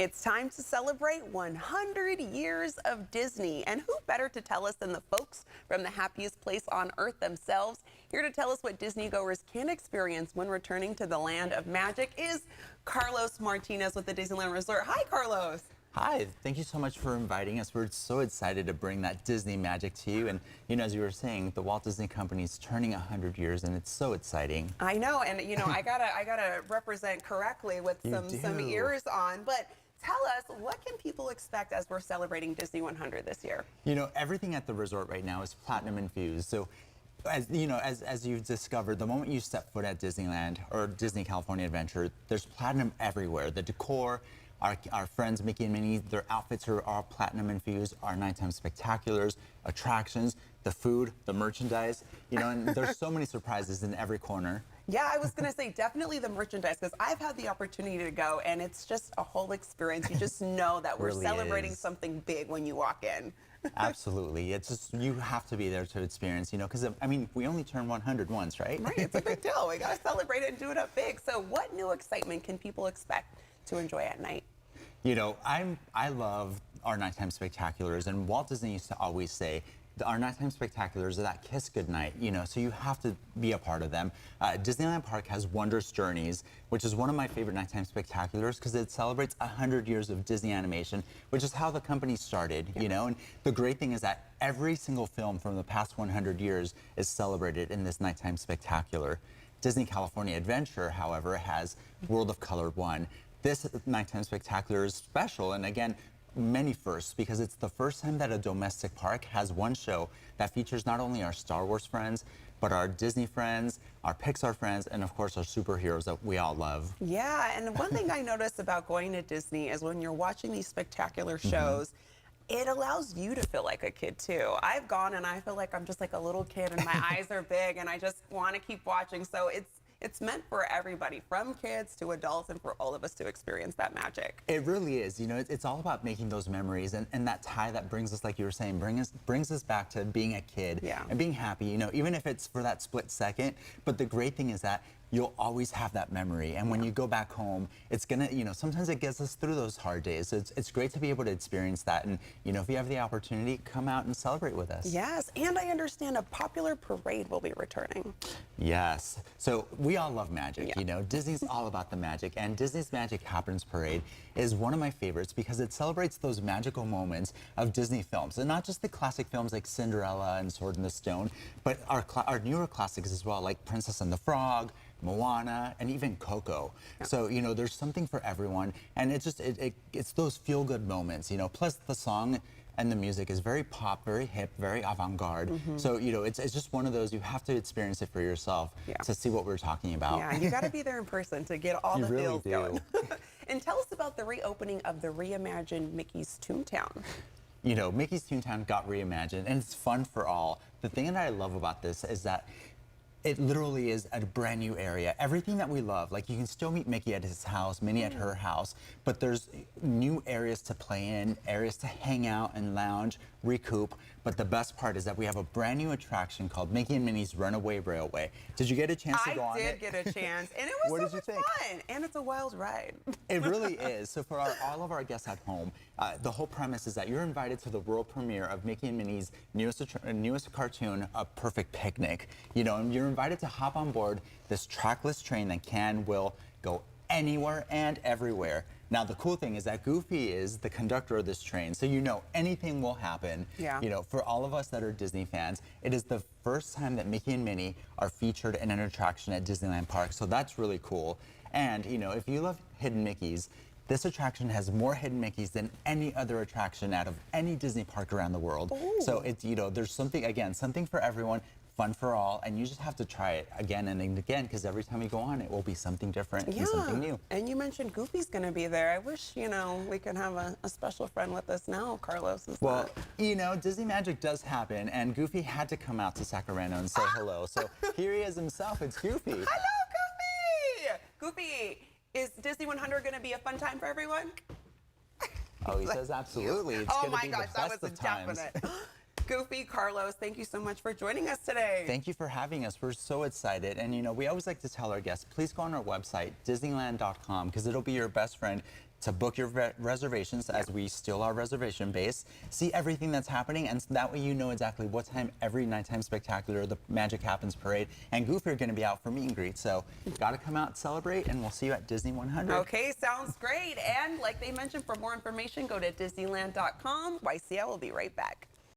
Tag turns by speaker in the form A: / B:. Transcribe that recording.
A: It's time to celebrate 100 years of Disney. And who better to tell us than the folks from the happiest place on earth themselves? Here to tell us what Disney goers can experience when returning to the land of magic is Carlos Martinez with the Disneyland Resort. Hi, Carlos.
B: Hi, thank you so much for inviting us. We're so excited to bring that Disney magic to you. And, you know, as you were saying, the Walt Disney Company is turning 100 years, and it's so exciting.
A: I know, and, you know, I gotta represent correctly with some ears on, but tell us, what can people expect as we're celebrating Disney 100 this year?
B: You know, everything at the resort right now is platinum infused. So, as you know, as you've discovered, the moment you step foot at Disneyland or Disney California Adventure, there's platinum everywhere. The decor, our friends Mickey and Minnie, their outfits are all platinum infused. Our nighttime spectaculars, attractions, the food, the merchandise, you know, and there's so many surprises in every corner.
A: Yeah, I was gonna say definitely the merchandise, because I've had the opportunity to go and it's just a whole experience. You just know that we're
B: Really
A: celebrating
B: is.
A: something big when you walk in.
B: Absolutely. It's just, you have to be there to experience, you know, because, I mean, we only turn 100 once, right?
A: Right, it's a big deal. We gotta celebrate it and do it up big. So what new excitement can people expect to enjoy at night?
B: You know, I love our nighttime spectaculars, and Walt Disney used to always say, our nighttime spectaculars are that kiss goodnight, you know, so you have to be a part of them. Disneyland Park has Wondrous Journeys, which is one of my favorite nighttime spectaculars because it celebrates 100 years of Disney animation, which is how the company started, you know, and the great thing is that every single film from the past 100 years is celebrated in this nighttime spectacular. Disney California Adventure, however, has World of Color 1. This nighttime spectacular is special, and again, many firsts, because it's the first time that a domestic park has one show that features not only our Star Wars friends, but our Disney friends, our Pixar friends, and of course our superheroes that we all love.
A: Yeah, and one thing I noticed about going to Disney is when you're watching these spectacular shows, it allows you to feel like a kid too. I've gone and I feel like I'm just like a little kid and my eyes are big and I just want to keep watching. So it's meant for everybody, from kids to adults, and for all of us to experience that magic.
B: It really is. You know, it's all about making those memories and that tie that brings us, like you were saying, brings us back to being a kid and being happy, you know, even if it's for that split second. But the great thing is that you'll always have that memory. And when you go back home, it's gonna, you know, sometimes it gets us through those hard days. So it's great to be able to experience that. And, you know, if you have the opportunity, come out and celebrate with us.
A: Yes, and I understand a popular parade will be returning.
B: Yes. So we all love magic, you know. Disney's all about the magic, and Disney's Magic Happens Parade is one of my favorites because it celebrates those magical moments of Disney films, and not just the classic films like Cinderella and Sword in the Stone, but our newer classics as well, like Princess and the Frog, Moana, and even Coco. So, you know, there's something for everyone, and it's just it's those feel-good moments, you know. Plus the song and the music is very pop, very hip, very avant-garde. So, you know, it's just one of those, you have to experience it for yourself to see what we're talking about.
A: Yeah, you got to be there in person to get all the feels going. And tell us about the reopening of the reimagined Mickey's Toontown.
B: You know, Mickey's Toontown got reimagined, and it's fun for all. The thing that I love about this is that it literally is a brand new area. Everything that we love, like you can still meet Mickey at his house, Minnie at her house, but there's new areas to play in, areas to hang out and lounge, recoup. But the best part is that we have a brand new attraction called Mickey and Minnie's Runaway Railway. Did you get a chance to go on it?
A: I did get a chance, and it was so much fun, and it's a wild ride.
B: It really is. So for all of our guests at home, the whole premise is that you're invited to the world premiere of Mickey and Minnie's newest cartoon, A Perfect Picnic. You know, and you're invited to hop on board this trackless train that will go anywhere and everywhere. Now, the cool thing is that Goofy is the conductor of this train, so you know anything will happen. You know, for all of us that are Disney fans, it is the first time that Mickey and Minnie are featured in an attraction at Disneyland Park, so that's really cool. And, you know, if you love hidden Mickeys, this attraction has more hidden Mickeys than any other attraction out of any Disney park around the world. So it's, you know, there's something, again, something for everyone, fun for all, and you just have to try it again and again, because every time you go on, it will be something different and something new.
A: And you mentioned Goofy's going to be there. I wish, you know, we could have a special friend with us now, Carlos.
B: Well, you know, Disney magic does happen, and Goofy had to come out to Sacramento and say hello. So here he is himself. It's Goofy.
A: Hello, Goofy! Goofy, is Disney 100 going to be a fun time for everyone?
B: Oh, he says absolutely. It's
A: oh
B: going to
A: my
B: be
A: gosh,
B: the
A: that
B: best
A: was a
B: of times.
A: definite. Goofy, Carlos, thank you so much for joining us today.
B: Thank you for having us. We're so excited. And, you know, we always like to tell our guests, please go on our website, Disneyland.com, because it'll be your best friend to book your reservations as we still are reservation based, see everything that's happening, and that way you know exactly what time every Nighttime Spectacular, the Magic Happens parade, and Goofy are going to be out for meet and greet. So got to come out and celebrate, and we'll see you at Disney 100.
A: Okay, sounds great. And like they mentioned, for more information, go to Disneyland.com. YCL will be right back.